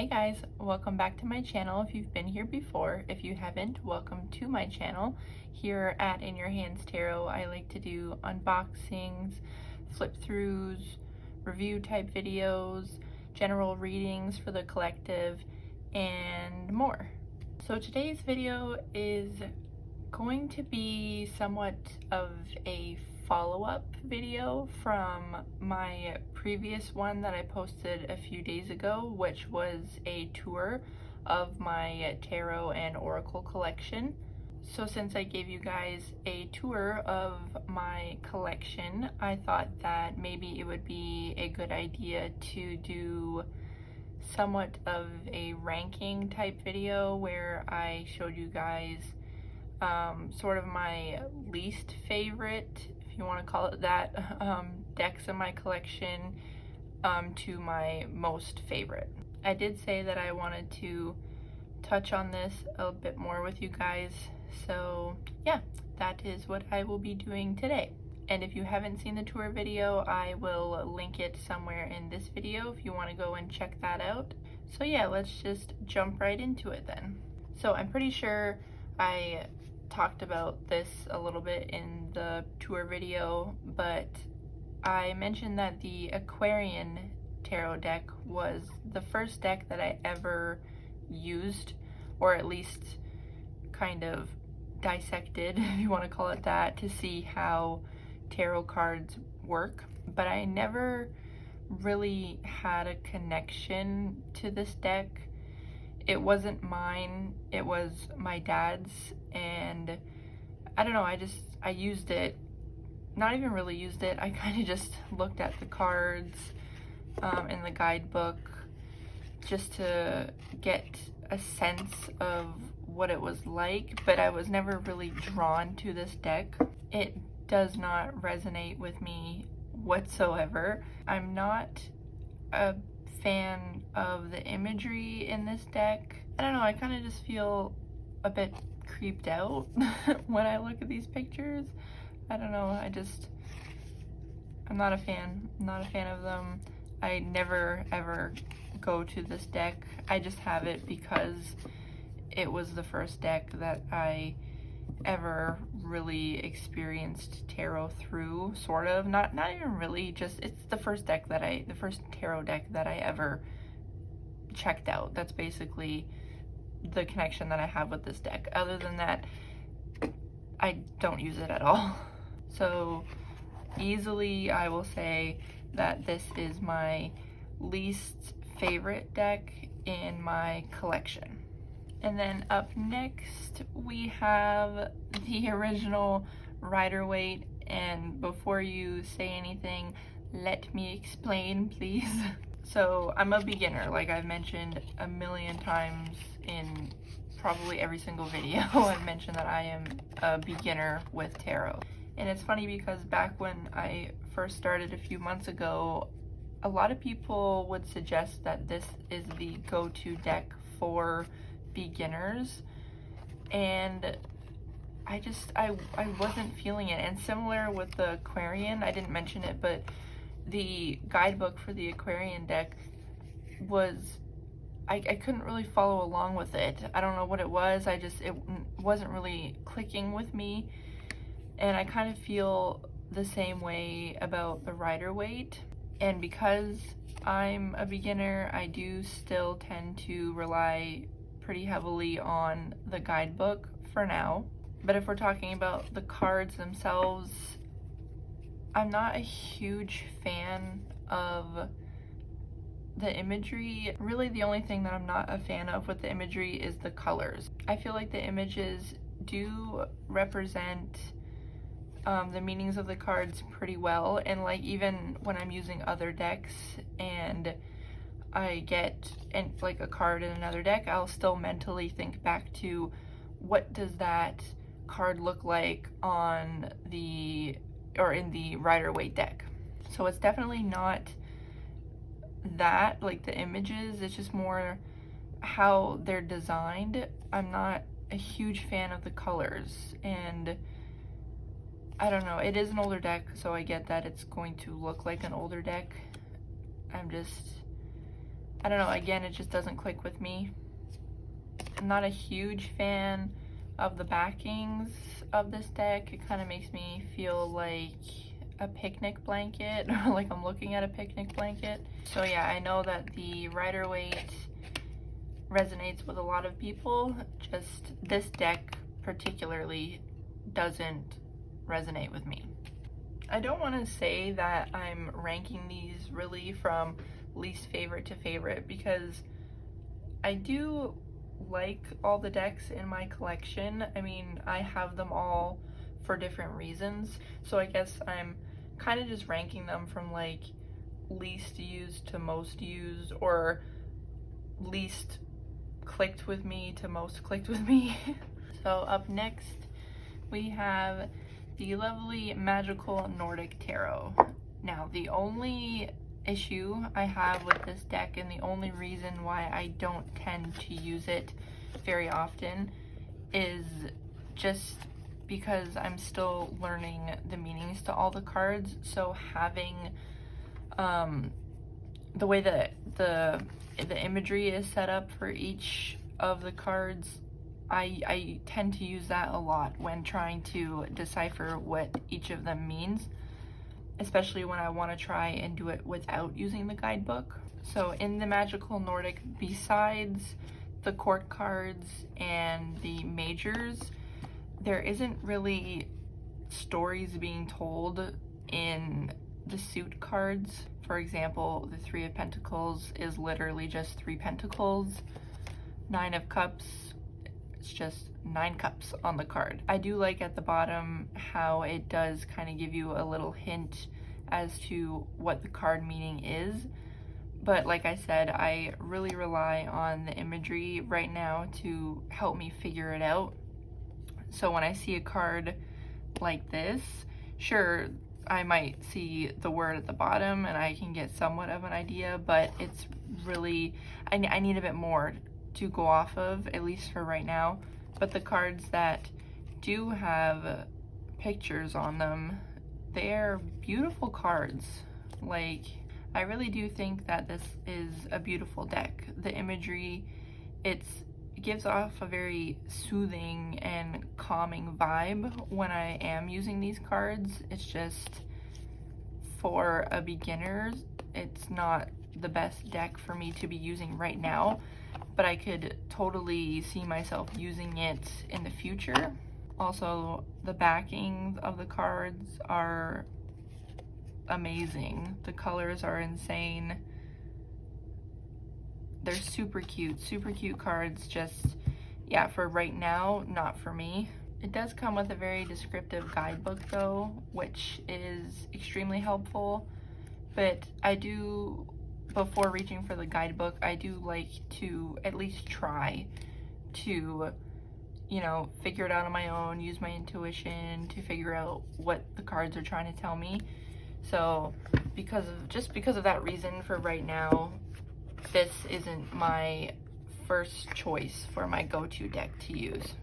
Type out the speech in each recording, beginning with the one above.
Hey guys, welcome back to my channel if you've been here before. If you haven't, welcome to my channel. Here at In Your Hands Tarot, I like to do unboxings, flip throughs, review type videos, general readings for the collective, and more. So today's video is going to be somewhat of a follow-up video from my previous one that I posted a few days ago, which was a tour of my tarot and oracle collection. So since I gave you guys a tour of my collection, I thought that maybe it would be a good idea to do somewhat of a ranking type video where I showed you guys sort of my least favorite, if you want to call it that, decks in my collection to my most favorite. I did say that I wanted to touch on this a bit more with you guys, so yeah, that is what I will be doing today. And if you haven't seen the tour video, I will link it somewhere in this video if you want to go and check that out. So yeah, let's just jump right into it then. So I'm pretty sure I talked about this a little bit in the tour video, but I mentioned that the Aquarian tarot deck was the first deck that I ever used, or at least kind of dissected, if you want to call it that, to see how tarot cards work. But I never really had a connection to this deck. It wasn't mine, it was my dad's, and I don't know, I used it, not even really used it, I kind of just looked at the cards in the guidebook just to get a sense of what it was like, but I was never really drawn to this deck. It does not resonate with me whatsoever. I'm not a fan of the imagery in this deck. I don't know, I kind of just feel a bit creeped out when I look at these pictures. I don't know, I'm not a fan. I'm not a fan of them. I never ever go to this deck. I just have it because it was the first deck that I ever really experienced tarot through, sort of, not even really, just it's the first tarot deck that I ever checked out. That's basically the connection that I have with this deck. Other than that, I don't use it at all. So easily I will say that this is my least favorite deck in my collection. And then up next we have the original Rider-Waite, and before you say anything, let me explain, please. So I'm a beginner, like I've mentioned a million times in probably every single video. I've mentioned that I am a beginner with tarot. And it's funny because back when I first started a few months ago, a lot of people would suggest that this is the go-to deck for beginners, and I wasn't feeling it. And similar with the Aquarian, I didn't mention it, but the guidebook for the Aquarian deck was, I couldn't really follow along with it. I don't know what it was, it wasn't really clicking with me, and I kind of feel the same way about the Rider-Waite. And because I'm a beginner, I do still tend to rely pretty heavily on the guidebook for now. But if we're talking about the cards themselves, I'm not a huge fan of the imagery. Really, the only thing that I'm not a fan of with the imagery is the colors. I feel like the images do represent the meanings of the cards pretty well, and like even when I'm using other decks and I get like a card in another deck, I'll still mentally think back to what does that card look like on the, or in the Rider-Waite deck. So it's definitely not that, like the images, it's just more how they're designed. I'm not a huge fan of the colors, and I don't know, it is an older deck, so I get that it's going to look like an older deck. I don't know, again, it just doesn't click with me. I'm not a huge fan of the backings of this deck. It kind of makes me feel like a picnic blanket, or like I'm looking at a picnic blanket. So yeah, I know that the Rider-Waite resonates with a lot of people, just this deck particularly doesn't resonate with me. I don't want to say that I'm ranking these really from least favorite to favorite, because I do like all the decks in my collection. I mean, I have them all for different reasons, so I guess I'm kind of just ranking them from like least used to most used, or least clicked with me to most clicked with me. So up next we have the lovely Magical Nordic Tarot. Now, the only issue I have with this deck, and the only reason why I don't tend to use it very often, is just because I'm still learning the meanings to all the cards. So having the way that the imagery is set up for each of the cards, I tend to use that a lot when trying to decipher what each of them means, especially when I want to try and do it without using the guidebook. So in the Magical Nordic, besides the court cards and the majors, there isn't really stories being told in the suit cards. For example, the Three of Pentacles is literally just 3 pentacles. Nine of Cups, it's just 9 cups on the card. I do like at the bottom how it does kind of give you a little hint as to what the card meaning is, but like I said, I really rely on the imagery right now to help me figure it out. So when I see a card like this, sure, I might see the word at the bottom and I can get somewhat of an idea, but it's really, I need a bit more to go off of, at least for right now. But the cards that do have pictures on them, they're beautiful cards. Like, I really do think that this is a beautiful deck. The imagery, it gives off a very soothing and calming vibe when I am using these cards. It's just, for a beginner, it's not the best deck for me to be using right now, but I could totally see myself using it in the future. Also, the backings of the cards are amazing. The colors are insane. They're super cute cards. Just, yeah, for right now, not for me. It does come with a very descriptive guidebook though, which is extremely helpful, but I do, before reaching for the guidebook, I do like to at least try to, you know, figure it out on my own, use my intuition to figure out what the cards are trying to tell me. So because of that reason, for right now, this isn't my first choice for my go-to deck to use.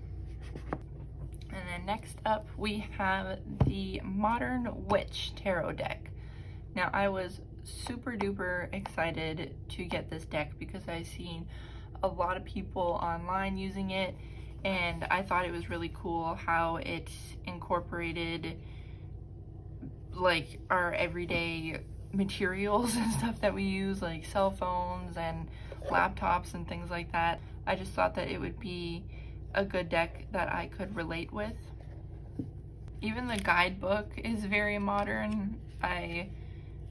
And then next up we have the Modern Witch Tarot deck. Now, I was super duper excited to get this deck because I've seen a lot of people online using it, and I thought it was really cool how it incorporated like our everyday materials and stuff that we use, like cell phones and laptops and things like that. I just thought that it would be a good deck that I could relate with. Even the guidebook is very modern.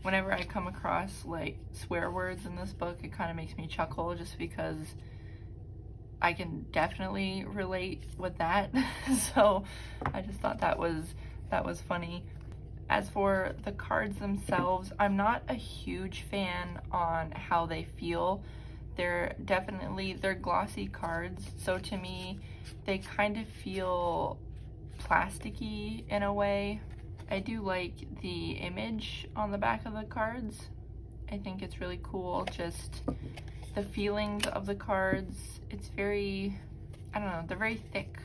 Whenever I come across like swear words in this book, it kind of makes me chuckle just because I can definitely relate with that. So I just thought that was funny. As for the cards themselves, I'm not a huge fan on how they feel. They're glossy cards, so to me they kind of feel plasticky in a way. I do like the image on the back of the cards. I think it's really cool, just the feelings of the cards. It's very, I don't know, they're very thick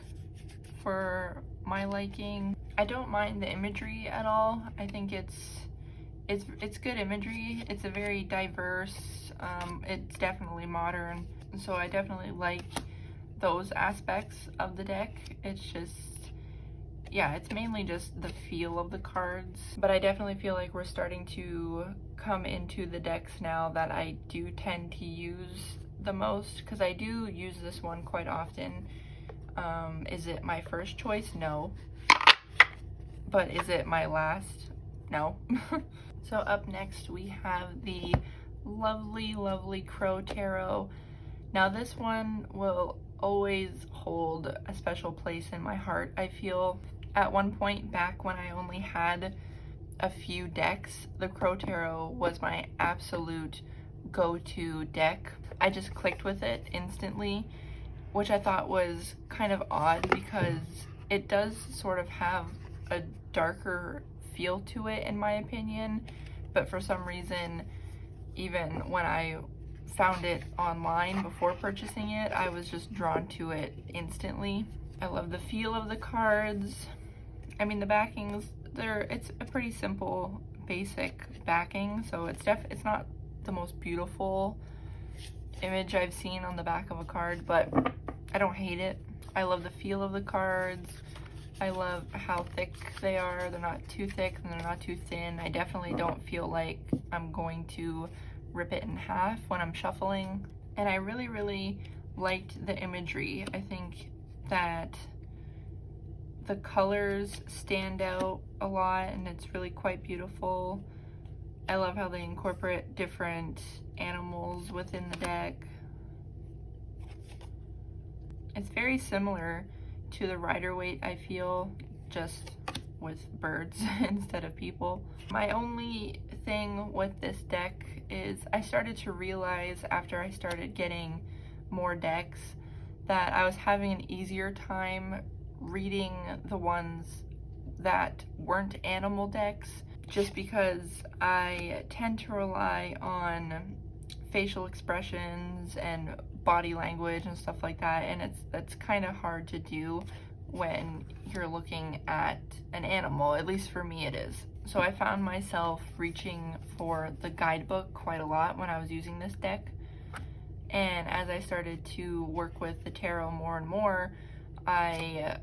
for my liking. I don't mind the imagery at all. I think it's it's good imagery. It's a very diverse, it's definitely modern, so I definitely like those aspects of the deck. It's just, yeah, it's mainly just the feel of the cards, but I definitely feel like we're starting to come into the decks now that I do tend to use the most, because I do use this one quite often. Is it my first choice? No. But is it my last? No. So up next we have the lovely, lovely Crow Tarot. Now this one will always hold a special place in my heart. I feel at one point back when I only had a few decks, the Crow Tarot was my absolute go-to deck. I just clicked with it instantly, which I thought was kind of odd because it does sort of have a darker feel to it in my opinion, but for some reason, even when I found it online before purchasing it, I was just drawn to it instantly. I love the feel of the cards. I mean, the backings, it's a pretty simple, basic backing, so it's not the most beautiful image I've seen on the back of a card, but I don't hate it. I love the feel of the cards. I love how thick they are. They're not too thick and they're not too thin. I definitely don't feel like I'm going to rip it in half when I'm shuffling. And I really, really liked the imagery. I think that the colors stand out a lot and it's really quite beautiful. I love how they incorporate different animals within the deck. It's very similar to the Rider-Waite, I feel, just with birds instead of people. My only thing with this deck is I started to realize after I started getting more decks that I was having an easier time reading the ones that weren't animal decks, just because I tend to rely on facial expressions and body language and stuff like that, and that's kind of hard to do when you're looking at an animal. At least for me it is. So I found myself reaching for the guidebook quite a lot when I was using this deck, and as I started to work with the tarot more and more, I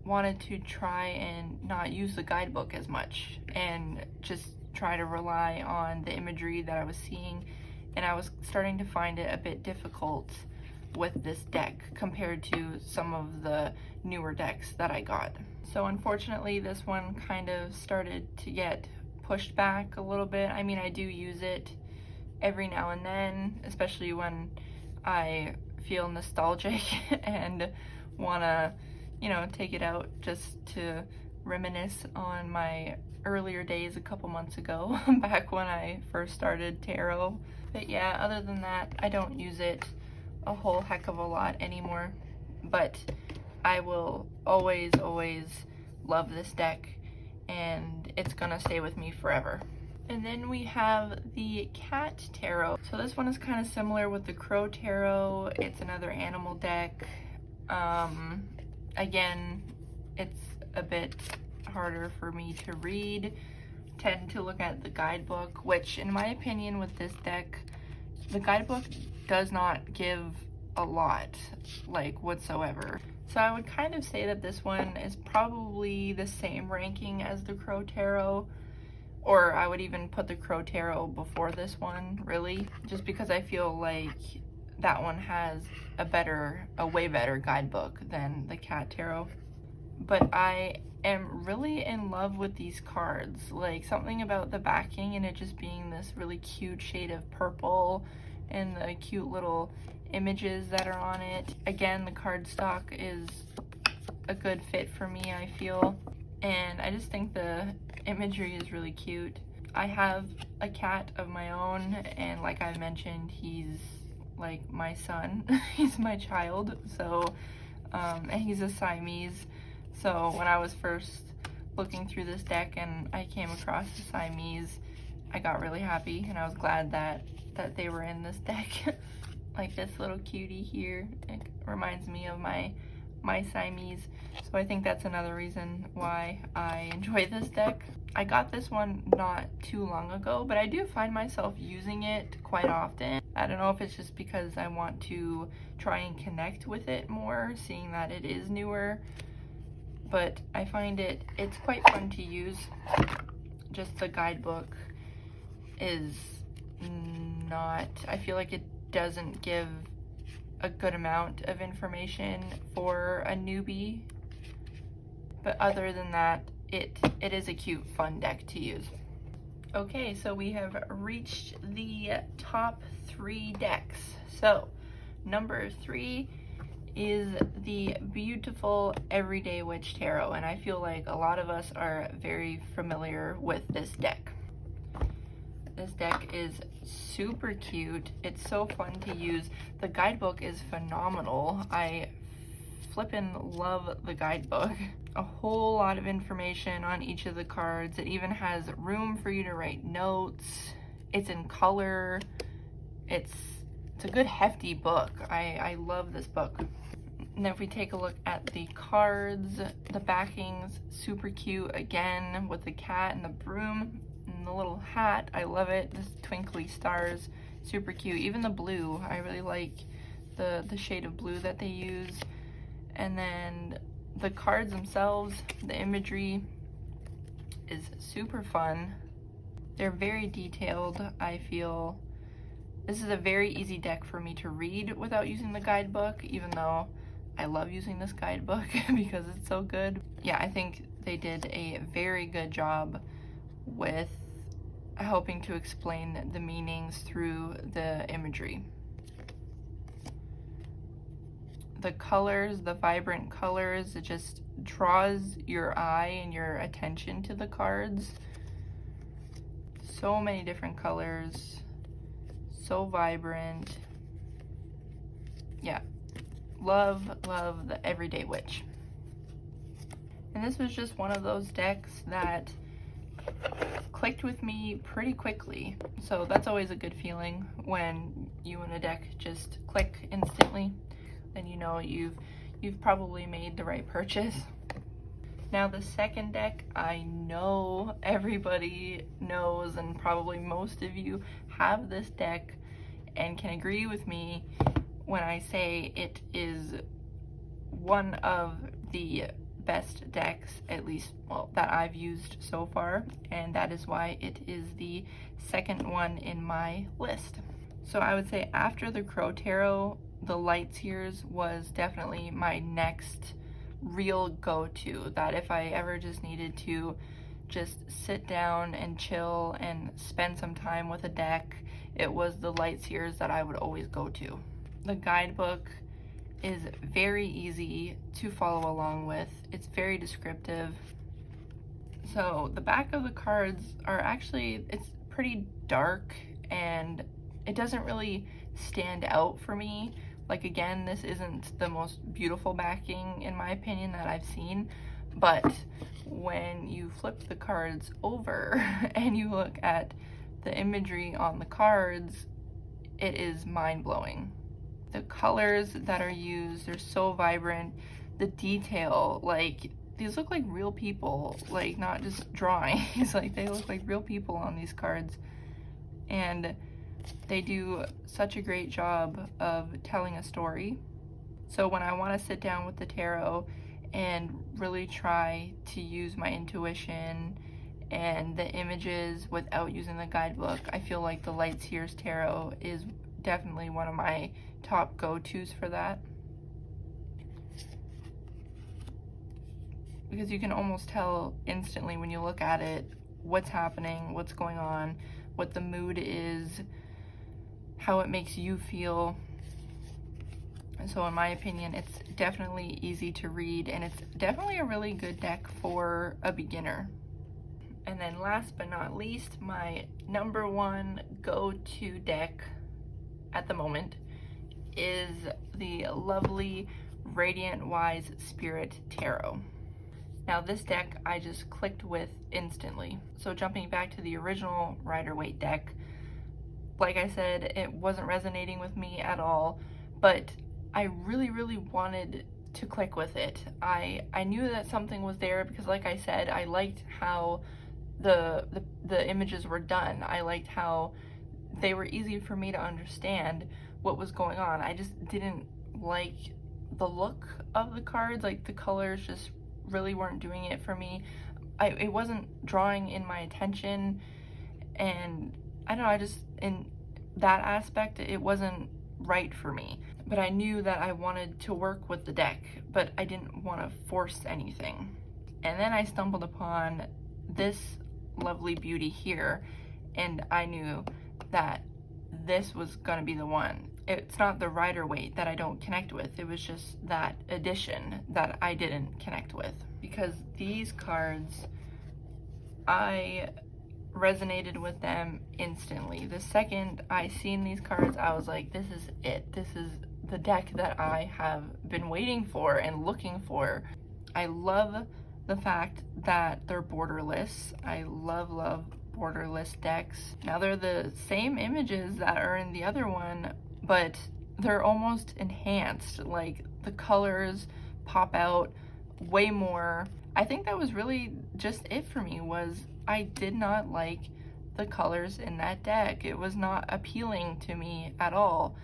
wanted to try and not use the guidebook as much and just try to rely on the imagery that I was seeing, and I was starting to find it a bit difficult with this deck compared to some of the newer decks that I got. So unfortunately this one kind of started to get pushed back a little bit. I mean, I do use it every now and then, especially when I feel nostalgic and wanna, you know, take it out just to reminisce on my earlier days a couple months ago back when I first started tarot. But yeah, other than that, I don't use it a whole heck of a lot anymore, but I will always love this deck and it's gonna stay with me forever. And then we have the Cat Tarot. So this one is kind of similar with the Crow Tarot. It's another animal deck. Again, it's a bit harder for me to read. Tend to look at the guidebook, which in my opinion with this deck, the guidebook does not give a lot, like, whatsoever. So I would kind of say that this one is probably the same ranking as the Crow Tarot, or I would even put the Crow Tarot before this one, really, just because I feel like that one has a way better guidebook than the Cat Tarot. But I am really in love with these cards, like something about the backing and it just being this really cute shade of purple and the cute little images that are on it. Again, the cardstock is a good fit for me, I feel, and I just think the imagery is really cute. I have a cat of my own, and like I mentioned, he's like my son. He's my child, so and he's a Siamese. So when I was first looking through this deck and I came across the Siamese, I got really happy and I was glad that they were in this deck. Like this little cutie here, it reminds me of my my Siamese, so I think that's another reason why I enjoy this deck. I got this one not too long ago, but I do find myself using it quite often. I don't know if it's just because I want to try and connect with it more, seeing that it is newer, but I find it's quite fun to use. Just the guidebook is not, I feel like it doesn't give a good amount of information for a newbie, but other than that, it is a cute, fun deck to use. Okay, so we have reached the top 3 decks. So number 3 is the beautiful Everyday Witch Tarot, and I feel like a lot of us are very familiar with this deck. This deck is super cute. It's so fun to use. The guidebook is phenomenal. I flippin' love the guidebook. A whole lot of information on each of the cards. It even has room for you to write notes. It's in color. It's a good hefty book. I love this book. And if we take a look at the cards, the backing's super cute again, with the cat and the broom and the little hat. I love it. This twinkly stars, super cute. Even the blue, I really like the shade of blue that they use. And then the cards themselves, the imagery is super fun. They're very detailed, I feel. This is a very easy deck for me to read without using the guidebook, even though I love using this guidebook because it's so good. Yeah, I think they did a very good job with helping to explain the meanings through the imagery. The colors, the vibrant colors, it just draws your eye and your attention to the cards. So many different colors, so vibrant. Yeah, love the Everyday Witch. And this was just one of those decks that clicked with me pretty quickly. So that's always a good feeling when you and a deck just click instantly. Then you know you've probably made the right purchase. Now the second deck, I know everybody knows, and probably most of you have this deck and can agree with me when I say it is one of the best decks, at least, well, that I've used so far, and that is why it is the second one in my list. So I would say after the Crow Tarot, the Lightseers was definitely my next real go-to, that if I ever just needed to just sit down and chill and spend some time with a deck, it was the Lightseers that I would always go to. The guidebook is very easy to follow along with. It's very descriptive. So the back of the cards are actually, it's pretty dark and it doesn't really stand out for me. Like, again, this isn't the most beautiful backing in my opinion that I've seen, but when you flip the cards over and you look at the imagery on the cards, it is mind-blowing. The colors that are used, they're so vibrant. The detail, like, these look like real people, like, not just drawings. Like, they look like real people on these cards. And they do such a great job of telling a story. So when I want to sit down with the tarot and really try to use my intuition and the images without using the guidebook, I feel like the Lightseers Tarot is definitely one of my top go-tos for that. Because you can almost tell instantly when you look at it what's happening, what's going on, what the mood is, how it makes you feel. And so in my opinion, it's definitely easy to read, and it's definitely a really good deck for a beginner. And then last but not least, my number one go-to deck at the moment is the lovely Radiant Wise Spirit Tarot. Now this deck I just clicked with instantly. So jumping back to the original Rider-Waite deck, like I said, it wasn't resonating with me at all, but I really wanted to click with it. I knew that something was there because, like I said, I liked how the images were done. I liked how they were easy for me to understand what was going on. I just didn't like the look of the cards. Like, the colors just really weren't doing it for me. It wasn't drawing in my attention, and I don't know, I just, in that aspect, it wasn't right for me. But I knew that I wanted to work with the deck, but I didn't want to force anything. And then I stumbled upon this lovely beauty here, and I knew that this was gonna be the one. It's not the Rider-Waite that I don't connect with, it was just that edition that I didn't connect with. Because these cards, I resonated with them instantly. The second I seen these cards, I was like, this is it. This is the deck that I have been waiting for and looking for. I love the fact that they're borderless. I love borderless decks. Now, they're the same images that are in the other one, but they're almost enhanced. Like, the colors pop out way more. I think that was really just it for me, was I did not like the colors in that deck. It was not appealing to me at all,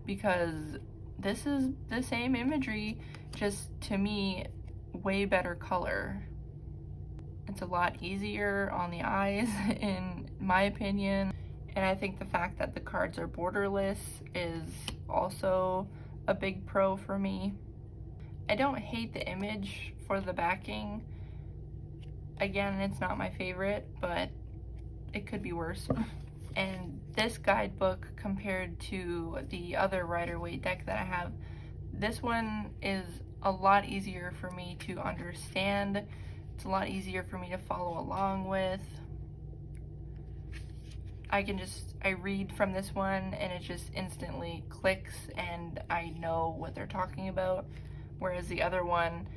because this is the same imagery, just, to me, way better color. It's a lot easier on the eyes, in my opinion. And I think the fact that the cards are borderless is also a big pro for me. I don't hate the image for the backing. Again, it's not my favorite, but it could be worse. And this guidebook, compared to the other Rider-Waite deck that I have, this one is a lot easier for me to understand. It's a lot easier for me to follow along with. I read from this one and it just instantly clicks and I know what they're talking about. Whereas the other one,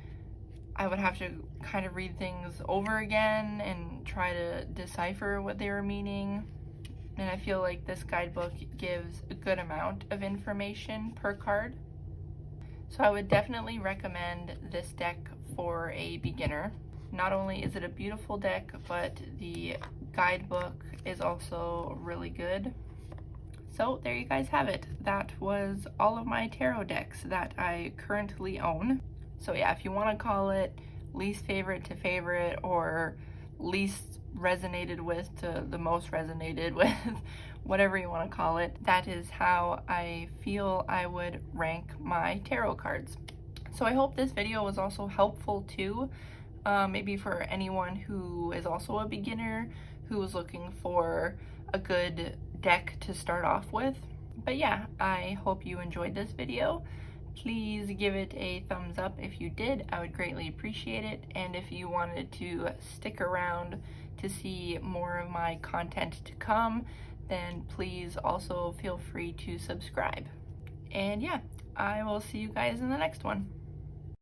I would have to kind of read things over again and try to decipher what they were meaning. And I feel like this guidebook gives a good amount of information per card. So I would definitely recommend this deck for a beginner. Not only is it a beautiful deck, but the guidebook is also really good. So there you guys have it. That was all of my tarot decks that I currently own. So yeah, if you want to call it least favorite to favorite, or least resonated with to the most resonated with, whatever you want to call it, that is how I feel I would rank my tarot cards. So I hope this video was also helpful too, maybe for anyone who is also a beginner who is looking for a good deck to start off with. But yeah, I hope you enjoyed this video. Please give it a thumbs up if you did. I would greatly appreciate it. And if you wanted to stick around to see more of my content to come, then please also feel free to subscribe. And yeah, I will see you guys in the next one.